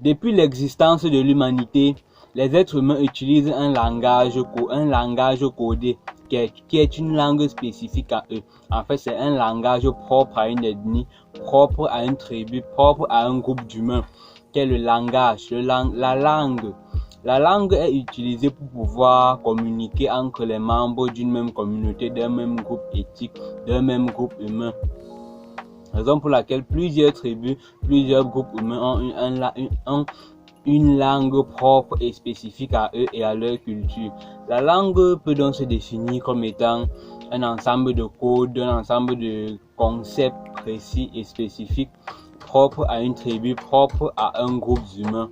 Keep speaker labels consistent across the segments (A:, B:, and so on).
A: Depuis l'existence de l'humanité, les êtres humains utilisent un langage codé qui est une langue spécifique à eux. En fait, c'est un langage propre à une ethnie, propre à une tribu, propre à un groupe d'humains, qu'est le langage, la langue. La langue est utilisée pour pouvoir communiquer entre les membres d'une même communauté, d'un même groupe éthique, d'un même groupe humain. Raison pour laquelle plusieurs tribus, plusieurs groupes humains ont une langue propre et spécifique à eux et à leur culture. La langue peut donc se définir comme étant un ensemble de codes, un ensemble de concepts précis et spécifiques propres à une tribu, propres à un groupe humain,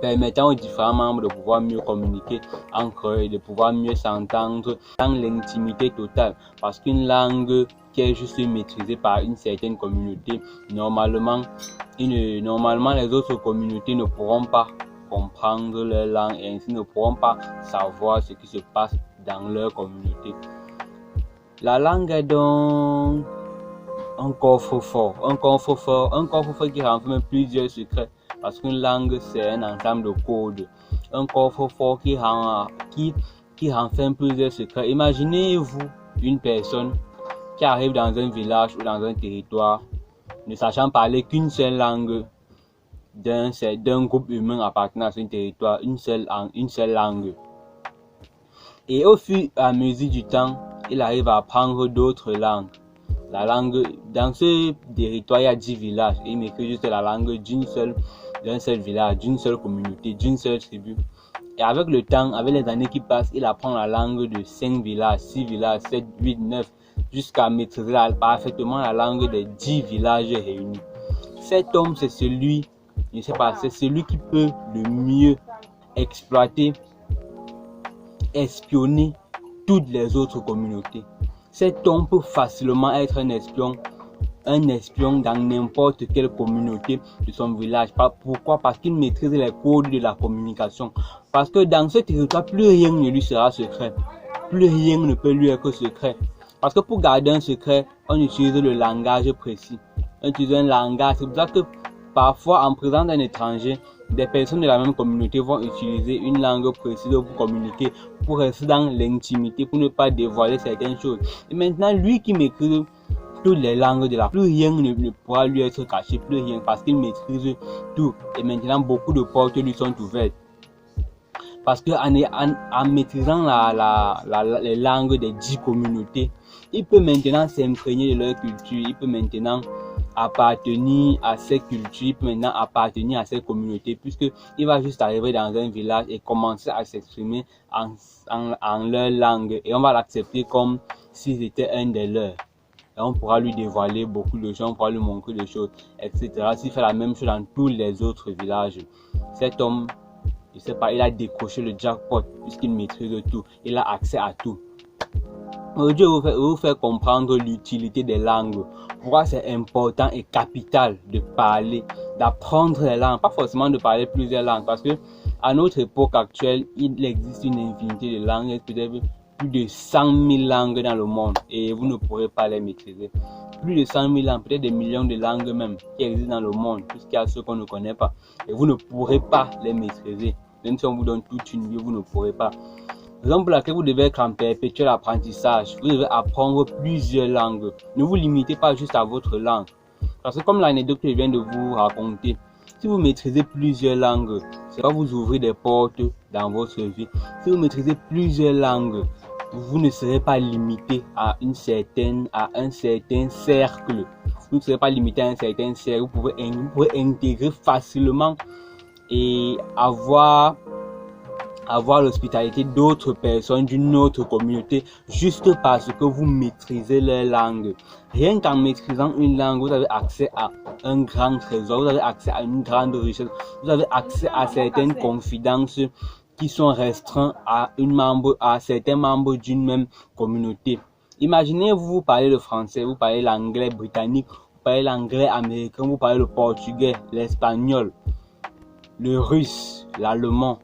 A: permettant aux différents membres de pouvoir mieux communiquer entre eux et de pouvoir mieux s'entendre dans l'intimité totale. Parce qu'une langue qui est juste maîtrisée par une certaine communauté, normalement les autres communautés ne pourront pas comprendre leur langue et ainsi ne pourront pas savoir ce qui se passe dans leur communauté. La langue est donc un coffre-fort qui renferme plusieurs secrets, parce qu'une langue c'est un ensemble de codes, un coffre-fort qui renferme plusieurs secrets. Imaginez-vous une personne qui arrive dans un village ou dans un territoire ne sachant parler qu'une seule langue d'un groupe humain appartenant à ce territoire, une seule langue. Et au fur et à mesure du temps, il arrive à apprendre d'autres langues. La langue, dans ce territoire, il y a 10 villages. Il maîtrise juste la langue d'un seul village, d'une seule communauté, d'une seule tribu. Et avec le temps, avec les années qui passent, il apprend la langue de 5 villages, 6 villages, 7, 8, 9, jusqu'à maîtriser parfaitement la langue des 10 villages réunis. Cet homme, c'est celui qui peut le mieux exploiter, espionner toutes les autres communautés. Cet homme peut facilement être un espion dans n'importe quelle communauté de son village. Pourquoi? Parce qu'il maîtrise les codes de la communication. Parce que dans ce territoire, plus rien ne lui sera secret. Plus rien ne peut lui être secret. Parce que pour garder un secret, on utilise le langage précis. On utilise un langage. C'est pour ça que parfois, en présence d'un étranger, des personnes de la même communauté vont utiliser une langue précise pour communiquer, pour rester dans l'intimité, pour ne pas dévoiler certaines choses. Et maintenant, lui qui maîtrise toutes les langues de la plus rien ne pourra lui être caché, plus rien, parce qu'il maîtrise tout. Et maintenant, beaucoup de portes lui sont ouvertes. Parce qu'en maîtrisant les langues des 10 communautés, il peut maintenant s'imprégner de leur culture, il peut maintenant appartenir à ces cultures, il peut maintenant appartenir à ces communautés, puisqu'il va juste arriver dans un village et commencer à s'exprimer en leur langue, et on va l'accepter comme s'il était un des leurs. Et on pourra lui dévoiler beaucoup de choses, on pourra lui montrer des choses, etc. S'il fait la même chose dans tous les autres villages, cet homme, je sais pas, il a décroché le jackpot puisqu'il maîtrise tout, il a accès à tout. Aujourd'hui, je vais vous faire comprendre l'utilité des langues. Pourquoi c'est important et capital de parler, d'apprendre les langues, pas forcément de parler plusieurs langues, parce que à notre époque actuelle, il existe une infinité de langues, peut-être plus de 100 000 langues dans le monde, et vous ne pourrez pas les maîtriser. Plus de 100 000 langues, peut-être des millions de langues même, qui existent dans le monde, puisqu'il y a ceux qu'on ne connaît pas, et vous ne pourrez pas les maîtriser. Même si on vous donne toute une vie, vous ne pourrez pas. Raison pour laquelle vous devez être en perpétuel apprentissage. Vous devez apprendre plusieurs langues. Ne vous limitez pas juste à votre langue. Parce que comme l'anecdote que je viens de vous raconter, si vous maîtrisez plusieurs langues, ça va vous ouvrir des portes dans votre vie. Si vous maîtrisez plusieurs langues, vous ne serez pas limité à un certain cercle. Vous ne serez pas limité à un certain cercle. Vous pouvez intégrer facilement et avoir l'hospitalité d'autres personnes d'une autre communauté juste parce que vous maîtrisez leur langue. Rien qu'en maîtrisant une langue, vous avez accès à un grand trésor, vous avez accès à une grande richesse, vous avez accès à certaines confidences qui sont restreintes à certains membres d'une même communauté. Imaginez, vous parlez le français, vous parlez l'anglais britannique, vous parlez l'anglais américain, vous parlez le portugais, l'espagnol, le russe, l'allemand.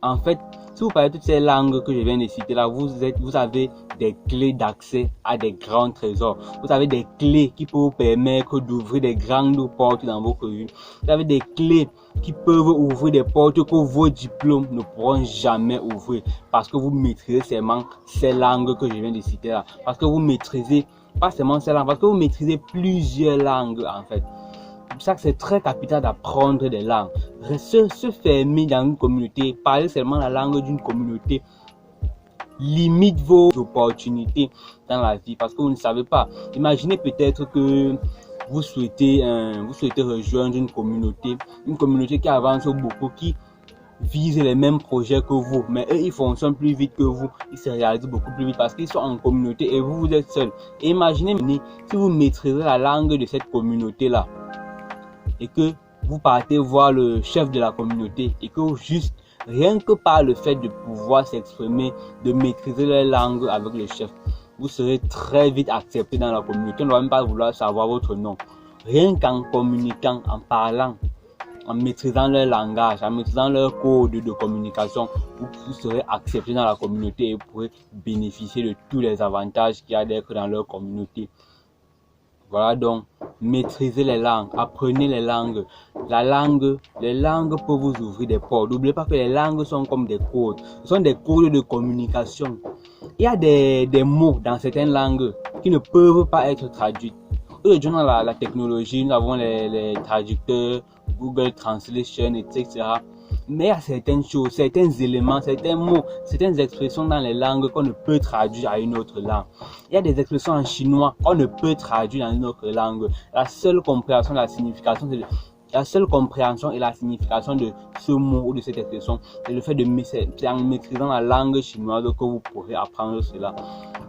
A: En fait, si vous parlez toutes ces langues que je viens de citer là, vous avez des clés d'accès à des grands trésors. Vous avez des clés qui peuvent vous permettre d'ouvrir des grandes portes dans votre vie. Vous avez des clés qui peuvent ouvrir des portes que vos diplômes ne pourront jamais ouvrir parce que vous maîtrisez seulement ces langues que je viens de citer là. Parce que vous maîtrisez pas seulement ces langues, parce que vous maîtrisez plusieurs langues en fait. C'est pour ça que c'est très capital d'apprendre des langues. Se fermer dans une communauté, parler seulement la langue d'une communauté limite vos opportunités dans la vie parce que vous ne savez pas. Imaginez peut-être que vous souhaitez rejoindre une communauté qui avance beaucoup, qui vise les mêmes projets que vous, mais eux ils fonctionnent plus vite que vous, ils se réalisent beaucoup plus vite parce qu'ils sont en communauté et vous êtes seul. Et imaginez si vous maîtrisez la langue de cette communauté là et que vous partez voir le chef de la communauté et que juste rien que par le fait de pouvoir s'exprimer, de maîtriser la langue avec le chef, vous serez très vite accepté dans la communauté. On ne va même pas vouloir savoir votre nom. Rien qu'en communiquant, en parlant, en maîtrisant leur langage, en maîtrisant leur code de communication, vous serez accepté dans la communauté et vous pourrez bénéficier de tous les avantages qu'il y a d'être dans leur communauté. Voilà donc, maîtrisez les langues, apprenez les langues. Les langues peuvent vous ouvrir des portes. N'oubliez pas que les langues sont comme des codes. Ce sont des codes de communication. Il y a des mots dans certaines langues qui ne peuvent pas être traduits. Aujourd'hui, dans la technologie, nous avons les traducteurs, Google Translation, etc. Mais il y a certaines choses, certains éléments, certains mots, certaines expressions dans les langues qu'on ne peut traduire à une autre langue. Il y a des expressions en chinois qu'on ne peut traduire dans une autre langue. La seule compréhension et la signification de ce mot ou de cette expression, c'est le fait c'est en maîtrisant la langue chinoise que vous pourrez apprendre cela.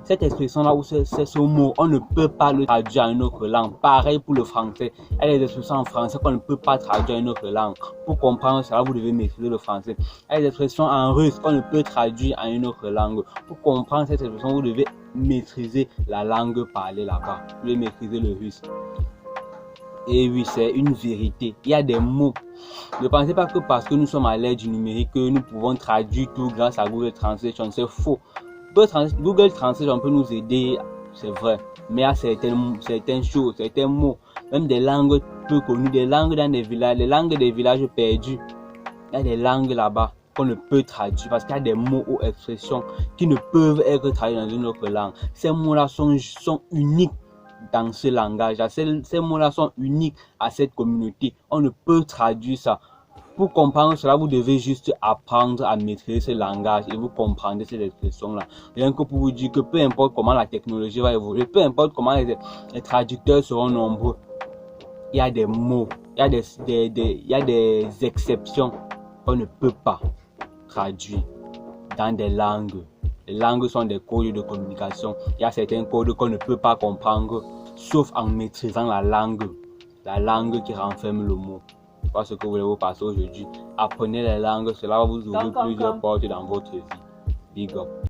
A: Cette expression-là ou ce mot, on ne peut pas le traduire en une autre langue. Pareil pour le français. Il y a des expressions en français qu'on ne peut pas traduire en une autre langue. Pour comprendre cela, vous devez maîtriser le français. Il y a des expressions en russe qu'on ne peut traduire en une autre langue. Pour comprendre cette expression, vous devez maîtriser la langue parlée là-bas. Vous devez maîtriser le russe. Et oui, c'est une vérité. Il y a des mots. Ne pensez pas que parce que nous sommes à l'ère du numérique, que nous pouvons traduire tout grâce à Google Translation. C'est faux. Google Translation peut nous aider, c'est vrai. Mais il y a certaines choses, certains mots, même des langues peu connues, des langues dans des villages, les langues des villages perdus. Il y a des langues là-bas qu'on ne peut traduire parce qu'il y a des mots ou expressions qui ne peuvent être traduits dans une autre langue. Ces mots-là sont uniques dans ce langage. Ces mots-là sont uniques à cette communauté. On ne peut traduire ça. Pour comprendre cela, vous devez juste apprendre à maîtriser ce langage et vous comprendre ces expressions-là. Rien que pour vous dire que peu importe comment la technologie va évoluer, peu importe comment les traducteurs seront nombreux, il y a des mots, il y a des exceptions qu'on ne peut pas traduire dans des langues. Les langues sont des codes de communication. Il y a certains codes qu'on ne peut pas comprendre, sauf en maîtrisant la langue qui renferme le mot. Voilà ce que vous voulez vous passer aujourd'hui. Apprenez les langues, cela va vous ouvrir plusieurs portes dans votre vie. Big up.